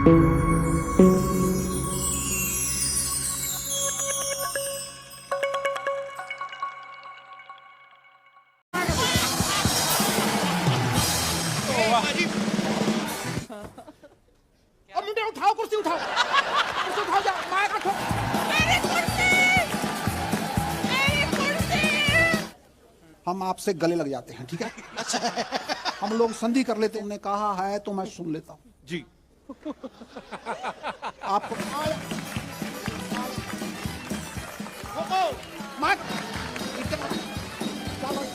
अब मुंडे उठाओ, कुर्सी उठाओ, कुर्सी उठाओ, जा मार का ठोक। मेरी कुर्सी, मेरी कुर्सी। हम आपसे गले लग जाते हैं, ठीक है? हम लोग संधि कर लेते हैं। उन्होंने कहा है तो मैं सुन लेता हूँ जी। आपको मार मुझे छिपा दोगे?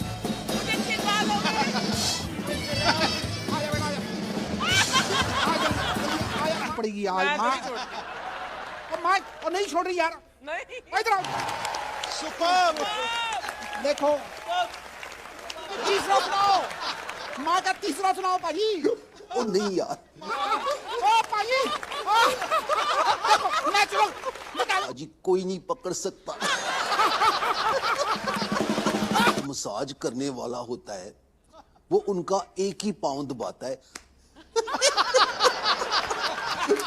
पड़ेगी आज मार मार और नहीं छोड़ रही यार। नहीं। इधर आओ। सुपर्ब। देखो तीसरा सुनाओ, माँ का तीसरा सुनाओ पाजी। ओ नहीं यार, ओ पाजी नेचुरल अजी कोई नहीं पकड़ सकता। मसाज करने वाला होता है वो उनका एक ही पाँव दबाता है।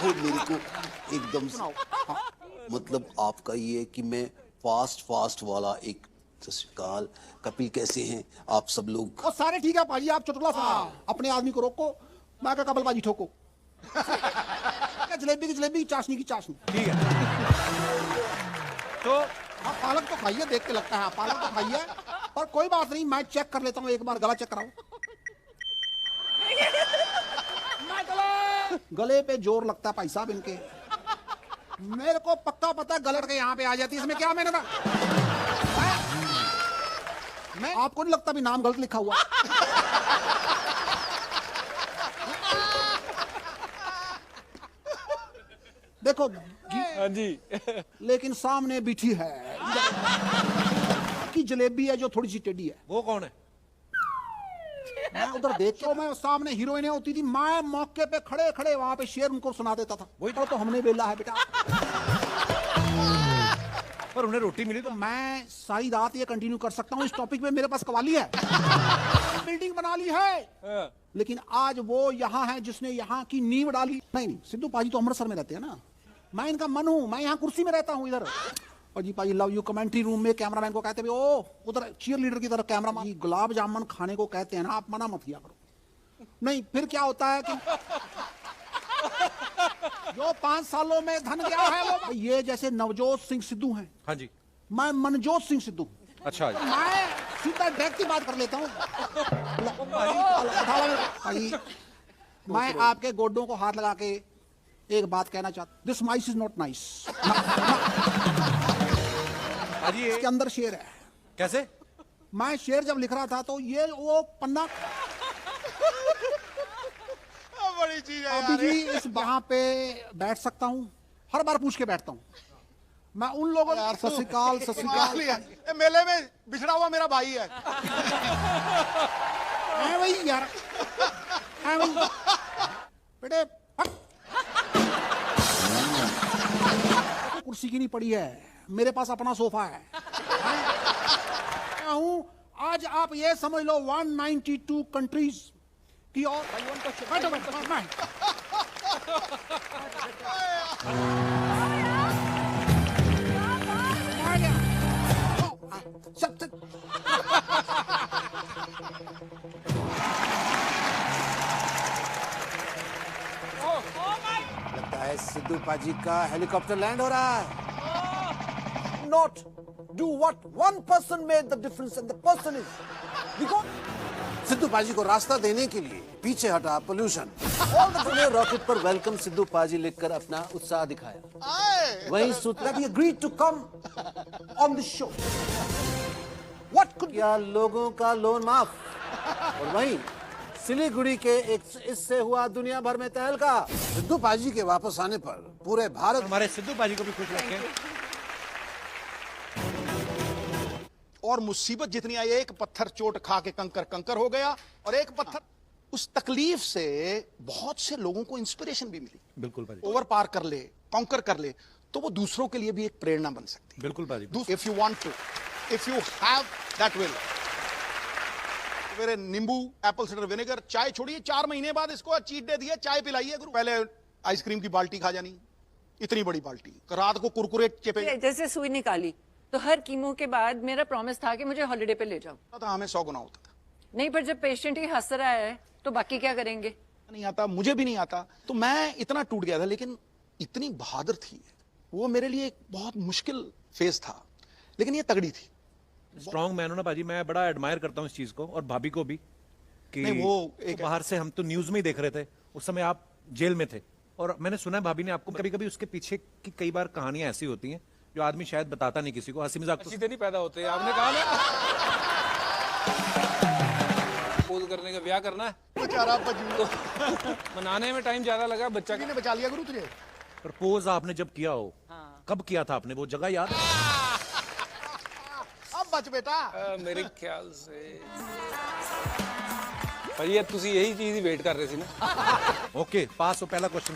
वो मेरे को एकदम मतलब आपका ये है कि मैं फास्ट वाला एक। सत श्री अकाल कपिल, कैसे हैं आप सब लोग? और सारे ठीक है पाजी। आप चुटकुला सुना, अपने आदमी को रोको, मैं का कपल बाजी ठोको। जलेबी की जलेबी, चाशनी की चाशनी। ठीक है। तो आप पालक तो खाइए, देख के लगता है आप पालक तो खाइए, पर कोई बात नहीं, मैं चेक कर लेता हूँ एक बार। गला चेक कराओ। गले पे जोर लगता है भाई साहब इनके। मेरे को पक्का पता है गलत के यहाँ पे आ जाती है। इसमें क्या मैंने मैं आपको नहीं लगता भी नाम गलत लिखा हुआ? देखो हाँ जी। लेकिन सामने बिठी है कि जलेबी है जो थोड़ी सी टेढ़ी है। वो कौन है? मैं उधर देख के, मैं सामने हीरोइनें होती थी, मैं मौके पे खड़े खड़े वहां पे शेर उनको सुना देता था। वही तो हमने बेला है बेटा। पर उन्हें रोटी मिली तो मैं सारी रात ये कंटिन्यू कर सकता हूँ। इस टॉपिक पे मेरे पास कवाली है। बिल्डिंग बना ली है, लेकिन आज वो यहाँ है जिसने यहाँ की नींव डाली। नहीं, सिद्धू पाजी तो अमृतसर में रहते हैं ना, मैं इनका मन हूँ, मैं यहाँ कुर्सी में रहता हूँ इधर। और जी पाजी लव यू। कमेंट्री रूम में कैमरामैन को कहते हैं ओ उधर चीयर लीडर की तरफ कैमरा। गुलाब जामुन खाने को कहते हैं ना, आप मना मत किया करो। नहीं फिर क्या होता है कि जो 5 सालों में धन गया है वो ये जैसे नवजोत सिंह सिद्धू हैं। हाँ जी। मैं मनजोत सिंह सिद्धू। अच्छा जी। मैं सीधा डायरेक्ट की बात कर लेता हूँ। मैं आपके गोडों को हाथ लगा के एक बात कहना चाहता हूँ, this mice is not nice. इसके अंदर शेर है। कैसे? मैं शेर जब लिख रहा था तो ये वो पन्ना बड़ी चीज है अभी जी इस यहाँ पे बैठ सकता हूँ, हर बार पूछ के बैठता हूँ मैं उन लोगों। सत श्री अकाल, सत श्री अकाल। मेले में बिछड़ा हुआ मेरा भाई है। भाई यार बेटे कुर्सी की नहीं पड़ी है, मेरे पास अपना सोफा है। हूँ आज आप ये समझ लो 192 कंट्रीज की और बैठो बैठो मैं लगता है सिद्धू पाजी का हेलीकॉप्टर लैंड हो रहा है। Not do what one person made the difference and the person is because Sidhu paaji को रास्ता देने के लिए पीछे हटा पोल्यूशन। और रॉकेट पर वेलकम सिद्धू पाजी लिखकर अपना उत्साह दिखाया। वहीं सूत्रा भी agreed to come on the show। What could क्या लोगों का लोन माफ। और वहीं सिलीगुड़ी के एक इससे हुआ दुनिया भर में तहलका। सिद्धू पाजी के वापस आने पर पूरे भारत हमारे सिद्धू पाजी को भी खुश रखें। और मुसीबत जितनी आई, एक पत्थर चोट खा के कंकर कंकर हो गया, और एक पत्थर उस तकलीफ से बहुत से लोगों को इंस्पिरेशन भी मिली। बिल्कुल पाजी। ओवर पार कर ले, कॉन्कर कर ले, तो वो दूसरों के लिए भी एक प्रेरणा बन सकती है। बिल्कुल पाजी। If you want to, if you have that will. मेरे नींबू एप्पल साइडर विनेगर, चाय छोड़िए, 4 महीने बाद इसको चीट डे दिया, चाय पिलाइए गुरु। पहले आइसक्रीम की बाल्टी खा जानी, इतनी बड़ी बाल्टी, रात को कुरकुरे चेपे। जैसे सुई निकाली तो हर कीमो के बाद मेरा प्रॉमिस था कि मुझे हॉलिडे पे ले जाओ। था हमें 100 गुना होता था। नहीं, पर जब पेशेंट ही हंस रहा है तो बाकी क्या करेंगे? नहीं आता, मुझे भी नहीं आता, तो मैं इतना टूट गया था। लेकिन इतनी बहादुर थी वो, मेरे लिए एक बहुत मुश्किल फेज था, लेकिन ये तगड़ी थी। स्ट्रॉन्ग मैन हो ना पाजी, मैं बड़ा एडमायर करता हूँ इस चीज को, और भाभी को भी कि नहीं, वो एक तो बाहर से हम तो न्यूज में ही देख रहे थे, उस समय आप जेल में थे, और मैंने सुना है भाभी ने आपको कभी कभी उसके पीछे की कई बार कहानियां ऐसी होती हैं जो आदमी शायद बताता नहीं किसी को। हंसी मजाक सीधे नहीं पैदा होते, आपने कहा ना पोज करने का ब्याह करना है, बेचारा बजू मनाने में टाइम ज्यादा लगा, बच्चा ने बचा लिया गुरु तुझे। प्रपोज आपने जब किया हो, कब किया था आपने, वो जगह याद है? अब बच बेटा। मेरे ख्याल से भाई अब तुसी यही चीज ही वेट कर रहे थे ना। ओके, पास हो पहला क्वेश्चन।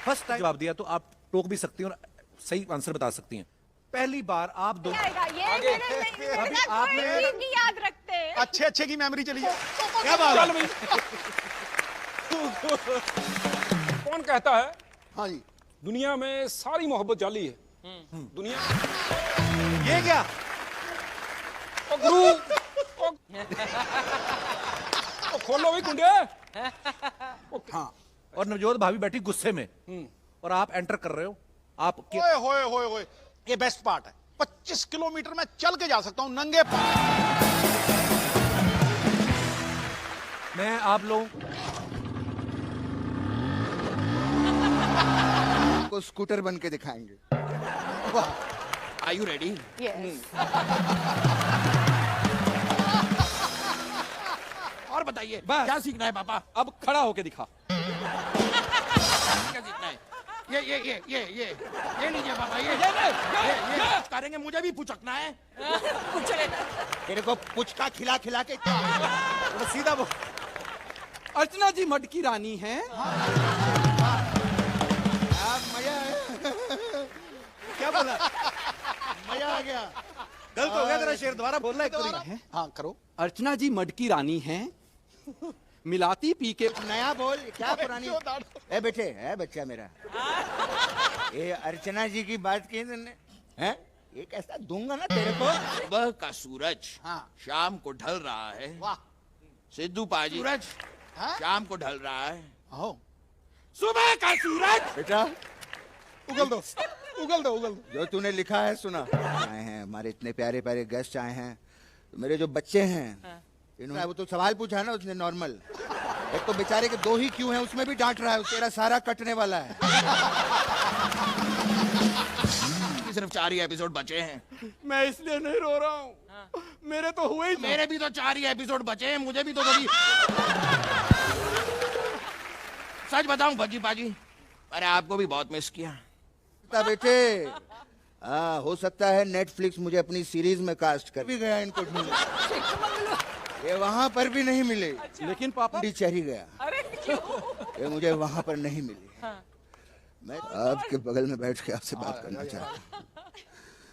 फर्स्ट टाइम जवाब दिया तो आप टोक भी सकती हैं और सही आंसर बता सकती हैं। पहली बार आप दो ये अभी आपने याद रखते हैं। अच्छे अच्छे की मेमोरी चली है। क्या बात है? कौन कहता है हाँ जी, दुनिया में सारी मोहब्बत जाली है? दुनिया ये क्या? ओ गुरु ओ खोलो भी कुंडे। हाँ। और नवजोत भाभी बैठी गुस्से में और आप एंटर कर रहे हो। आप ओए होए होए होए, ये बेस्ट पार्ट है। 25 किलोमीटर में चल के जा सकता हूं नंगे पांव। मैं आप लोग को स्कूटर बन के दिखाएंगे। Are you ready? और बताइए बस। क्या सीखना है पापा? अब खड़ा होके दिखा। क्या सीखना है? ये लीजिए पापा, ये करेंगे, मुझे भी पुचकना है। तेरे को पुचका खिला खिला के सीधा वो अर्चना जी मटकी रानी हैं। क्या बोला? मजा आ गया। गलत हो गया तेरा शेर, दोबारा बोलना एक बारी। हाँ करो। अर्चना जी मटकी रानी हैं, मिलाती पी के। नया बोल, क्या पुरानी? ए बेटे, है बच्चा मेरा। ये अर्चना जी की बात की तुमने, हैं? ये कैसा दूंगा ना तेरे को। सुबह का सूरज हाँ। शाम को ढल रहा है। वाह। सिद्धू पाजी सूरज हाँ? शाम को ढल रहा है। हो, सुबह का सूरज। बेटा उगल दो, उगल दो, उगल दो। जो तूने लिखा है सुना। आए हैं हमारे इतने प्यारे प्यारे गेस्ट आए हैं। मेरे जो बच्चे हैं इन्होंने वो तो सवाल पूछा है ना उसने नॉर्मल। एक तो बेचारे के 2 ही क्यों हैं उसमें भी डांट रहा है। तेरा सारा कटने वाला है। सिर्फ 4 ही एपिसोड बचे हैं। मैं इसलिए नहीं रो रहा हूँ, मेरे तो हुए ही। मेरे भी तो 4 ही एपिसोड बचे हैं, मुझे भी तो कभी। सच बताऊं भज्जी पाजी, अरे आपको भी बहुत मिस किया। बेटे हाँ, हो सकता है नेटफ्लिक्स मुझे अपनी सीरीज में कास्ट कर भी गया इनको ढूंढ। ये वहां पर भी नहीं मिले। लेकिन पापा चढ़ी गया। ये मुझे वहां पर नहीं मिली। मैं आपके बगल में बैठ के आपसे बात करना चाहता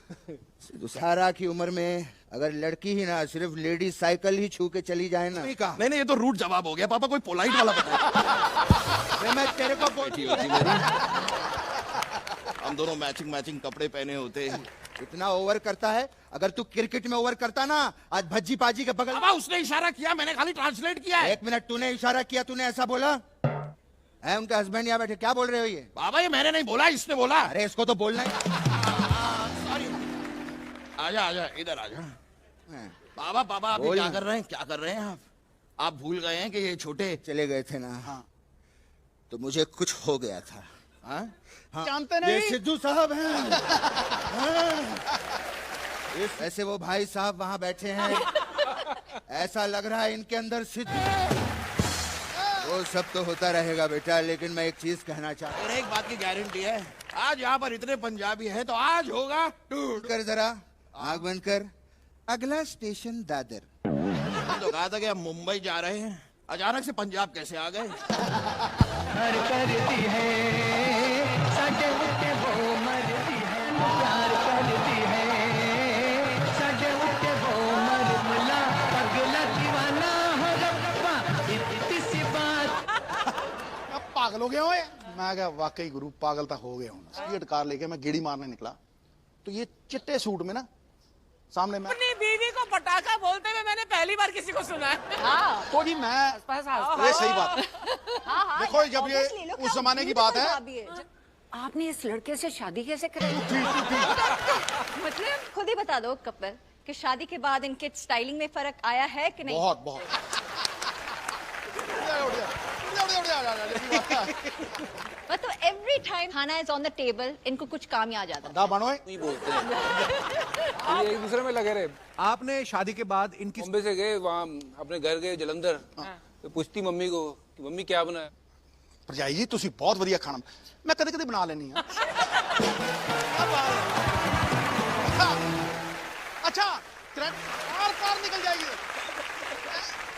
हूँ। सारा की उम्र में अगर लड़की ही ना सिर्फ लेडी साइकिल ही छू के चली जाए ना। नहीं, ये तो रूट जवाब हो गया पापा, कोई पोलाइट वाला बताओ। मैं तेरे को बेटी होती मेरी, हम दोनों मैचिंग कपड़े पहने होते। इतना ओवर करता है। अगर तू क्रिकेट में ओवर करता ना, आज भज्जी पाजी के बगल। पापा उसने इशारा किया, मैंने खाली ट्रांसलेट किया है। 1 मिनट, तूने इशारा किया, तूने ऐसा बोला है? उनके हस्बैंड यहाँ बैठे, क्या बोल रहे हो ये? बाबा ये मैंने नहीं बोला, इसने बोला। अरे इसको तो बोलना है। सॉरी, आजा इधर आजा। पापा आप बोल क्या ना। कर रहे हैं? क्या कर रहे हैं आप भूल गए हैं कि ये छोटे चले गए थे ना। हाँ। तो मुझे कुछ हो गया था। हाँ? हाँ। जानते नहीं? ये सिद्धू साहब हैं। हाँ। ऐसे वो भाई साहब वहां बैठे हैं। ऐसा लग रहा है इनके अंदर सिद्धू। वो सब तो होता रहेगा बेटा, लेकिन मैं एक चीज कहना चाहता हूँ। एक बात की गारंटी है, आज यहाँ पर इतने पंजाबी हैं तो आज होगा टूट। कर जरा आग बंद कर। अगला स्टेशन दादर। तो कहा था कि हम मुंबई जा रहे हैं, अचानक से पंजाब कैसे आ गए? पागल हो गया ओए मैं क्या वाकई गुरु पागल तो हो गया हूँ स्पीड कार लेके मैं गेड़ी मारने निकला तो ये चिट्टे सूट में ना सामने मैं अपनी बीवी को पटाखा बोलते हुए मैंने पहली बार किसी को सुना है। हाँ तो जी मैं ये सही बात है। देखो जब ये उस जमाने की बात है आपने इस लड़के से शादी कैसे कराई? मतलब खुद ही बता दो कपिल कि शादी के बाद इनके स्टाइलिंग में फर्क आया है कि नहीं? बहुत बहुत मतलब एवरी टाइम खाना इज ऑन द टेबल इनको कुछ काम ही आ जाता है। दा बनो नहीं बोलते हैं। ये एक दूसरे में लगे रहे। आपने शादी के बाद इनकी बॉम्बे से गए वहाँ अपने घर गए जलंधर तो पूछती मम्मी को कि मम्मी क्या बनाया ਭਰਜਾਈ ਜੀ ਤੁਸੀਂ ਬਹੁਤ ਵਧੀਆ ਖਾਣਾ ਮੈਂ ਕਦੇ ਕਦੇ ਬਣਾ ਲੈਣੀ ਆ अच्छा कार निकल जाएगी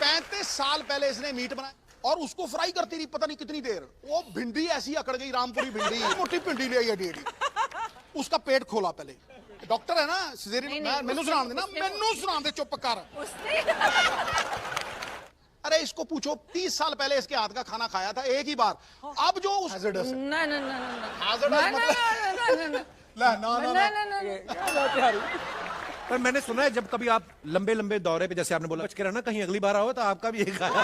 35 साल पहले इसने मीट बनाया और उसको फ्राई करती रही पता नहीं कितनी देर वो भिंडी ऐसी अकड़ गई रामपुरी भिंडी मोटी भिंडी ले आई एडी उसका पेट खोला पहले डॉक्टर है ना सिजेरियन मैनू सुना देना मैनू सुना दे चुप कर अरे इसको पूछो 30 साल पहले इसके हाथ का खाना खाया था एक ही बार अब जो उस हैजर्डस है ना ना ना ना पर मैंने सुना है जब कभी आप लंबे लंबे दौरे पे जैसे आपने बोला बच के रहना कहीं अगली बार आओ तो आपका भी एक आया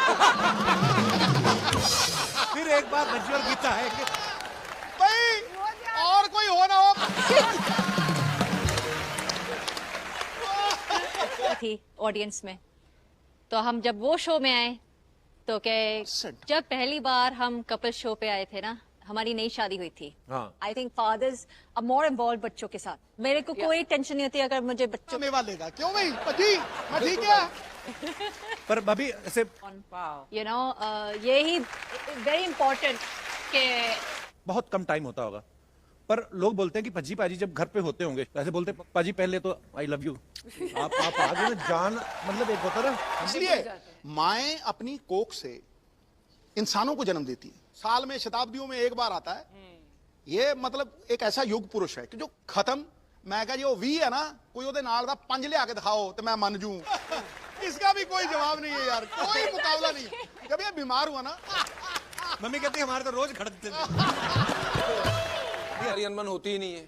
फिर एक बार मजबूर गीता है कि भाई और कोई हो ना हो थी ऑडियंस में तो हम जब वो शो में आए तो क्या जब पहली बार हम कपल शो पे आए थे ना हमारी नई शादी हुई थी आई थिंक फादर्स अब मोर इन्वॉल्व बच्चों के साथ मेरे को कोई टेंशन नहीं होती अगर मुझे बच्चों मेवा लेगा क्यों भाई पति मैं ठीक है पर भाभी ऐसे यू नो यही वेरी इंपॉर्टेंट के बहुत कम टाइम होता होगा पर लोग बोलते हैं कि पजी पाजी जब घर पे होते होंगे ऐसे बोलते पाजी पहले तो आई लव यू आप आगे में जान मतलब एक होता ना इसलिए माएं अपनी कोख से इंसानों को जन्म देती है साल में शताब्दियों में एक बार आता है ये मतलब एक ऐसा युग पुरुष है कि जो खत्म मैं कहा जो 20 है ना कोई ਉਹਦੇ ਨਾਲ ਦਾ 5 ਲਿਆ के दिखाओ तो मैं मान जूं इसका भी कोई जवाब नहीं है यार कोई मुकाबला नहीं जब ये बीमार हुआ ना मम्मी कहती है हमारे तो रोज खड़कते थे हमारी अनबन होती ही नहीं है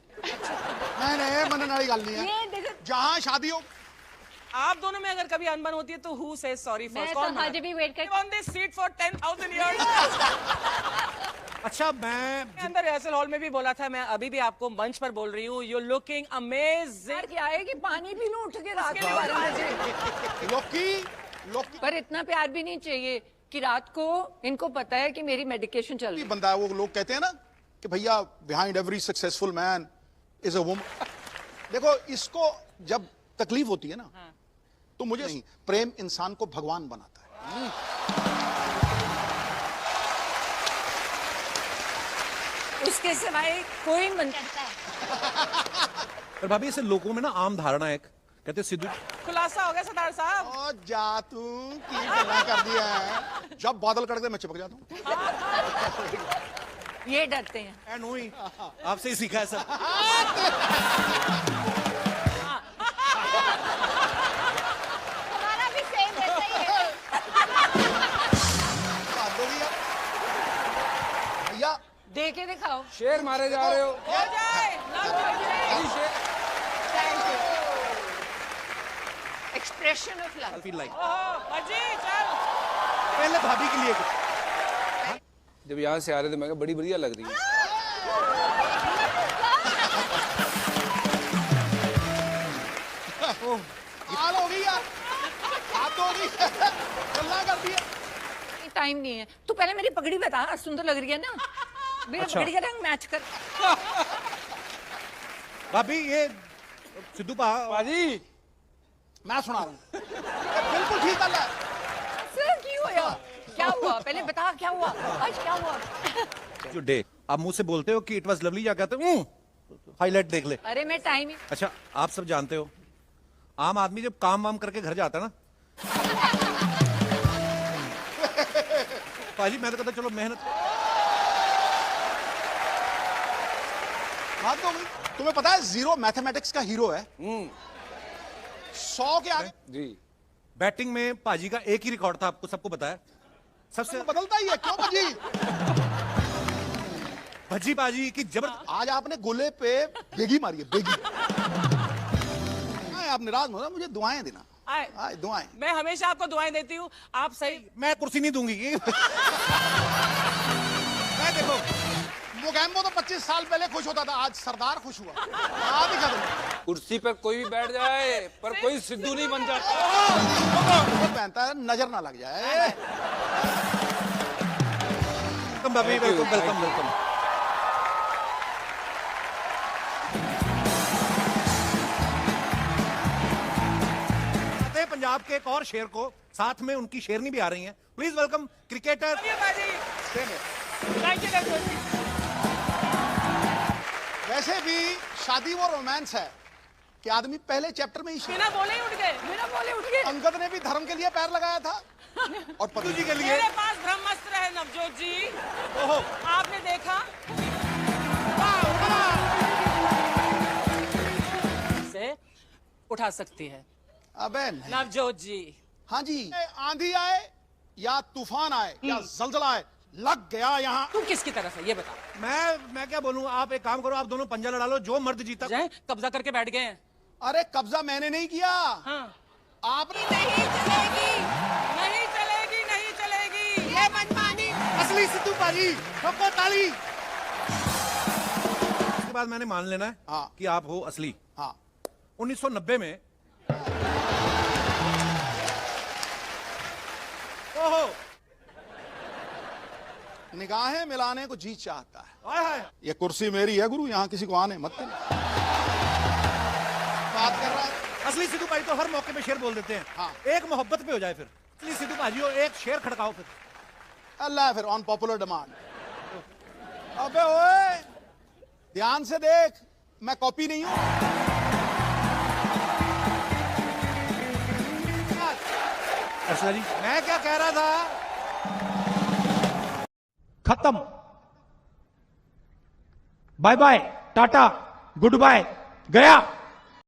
नहीं मनने वाली गल नहीं है जहां शादी हो आप दोनों में अगर कभी अनबन होती है तो हु सेज सॉरी मैं फर्स्ट तो कौन आज भी वेट कर on this seat for 10,000 years अच्छा मैं अंदर रिहर्सल हॉल में भी बोला था मैं अभी भी आपको मंच पर बोल रही हूँ यू लुकिंग अमेजिंग क्या है कि पानी पी लूं उठ के रात के 12 बजे लोकी पर इतना प्यार भी नहीं चाहिए कि रात को इनको पता है कि मेरी मेडिकेशन चल रही है बंदा है वो लोग कहते हैं ना कि भैया behind every successful man is a woman देखो इसको जब तकलीफ होती है ना तो मुझे नहीं प्रेम इंसान को भगवान बनाता है उसके सिवाय कोई मन करता है पर भाभी ऐसे लोगों में ना आम धारणा एक कहते सिद्धू खुलासा हो गया सरदार साहब ओ जा तू की गल्ला कर दिया है जब बादल कड़कते मैं चिपक जाता हूं ये डरते हैं एंड हुई आपसे ही सीखा है सब हमारा भी सेम वैसा ही है भैया दे के दिखाओ शेर मारे जा रहे हो हो जाए लग हो जाए expression of love feel like अजी चल पहले भाभी के लिए कुछ जब यहाँ से आ रहे थे मैं कहा बड़ी बढ़िया लग रही है हाल हो गई यार हाथ हो गई गल्ला कर दिया टाइम नहीं है तू पहले मेरी पगड़ी बता सुंदर लग रही है ना मेरी अच्छा। पगड़ी का रंग मैच कर भाभी ये सिद्धू पाजी मैं सुना रहा हूं बिल्कुल ठीक गल है सर क्यों हुआ क्या हुआ पहले बता क्या हुआ आज क्या हुआ जो डे आप मुंह से बोलते हो कि इट वाज लवली या कहते हो हाईलाइट देख ले अरे मैं टाइम ही अच्छा आप सब जानते हो आम आदमी जब काम वाम करके घर जाता है ना पाजी मैं तो कहता चलो मेहनत बात हो गई तुम्हें पता है जीरो मैथमेटिक्स का हीरो है 100 के आगे जी बैटिंग में पाजी का एक ही रिकॉर्ड था आपको सबको बताया सबसे बदलता ही है क्यों भाजी भज्जी बाजी की जबरदस्त। आज आपने गोले पे बेगी मारी है, बेगी। आप निराश हो ना, मुझे दुआएं देना। आए दुआएं। मैं हमेशा आपको दुआएं देती हूँ, आप सही। मैं कुर्सी नहीं दूंगी। मैं देखो, मोगैम्बो तो 25 साल पहले खुश होता था, आज सरदार खुश हुआ। आप ही खत्म। कुर्सी पर कोई भी बैठ जाए पर कोई सिद्धू नहीं बन जाता। वो पहनता है नजर ना लग जाए। वेलकम भाभी, वेलकम। पंजाब के एक और शेर को, साथ में उनकी शेरनी भी आ रही हैं। Please welcome cricketer. वैसे भी शादी वो रोमांस है कि आदमी पहले चैप्टर में ही बिना बोले उठ गए। अंगद ने भी धर्म के लिए पैर लगाया था और पति जी के लिए। मेरे पास ब्रह्मास्त्र है नवजोत जी। ओहो, आपने देखा? से उठा सकती है। अबे नवजोत जी। हाँ जी, आंधी आए या तूफान आए या जलजला आए, लग गया यहाँ। तुम किसकी तरफ है ये बता। मैं क्या बोलूं, आप एक काम करो, आप दोनों पंजा लड़ा लो, जो मर्द जीता। कब्जा करके बैठ गए हैं। अरे कब्जा मैंने नहीं किया। हाँ। आपने। नहीं चलेगी ये मनमानी। असली सिद्धू पाजी, ठोको ताली। उसके बाद मैंने मान लेना है कि आप हो असली। 1990 में ओहो, निगाहें मिलाने को जी चाहता है। हाय। ये कुर्सी मेरी है गुरु, यहाँ किसी को आने मत देना। बात कर रहा है। असली सिद्धू भाई तो हर मौके पे शेर बोल देते हैं। एक मोहब्बत पे हो जाए फिर। असली सिद्धू भाजी हो, एक शेर खड़काओ फिर। अल्लाह, फिर ऑन पॉपुलर डिमांड। अबे ओए, ध्यान से देख, मैं कॉपी नहीं हूं। जी, मैं क्या कह रहा था? खत्म, bye bye, tata, goodbye, गया।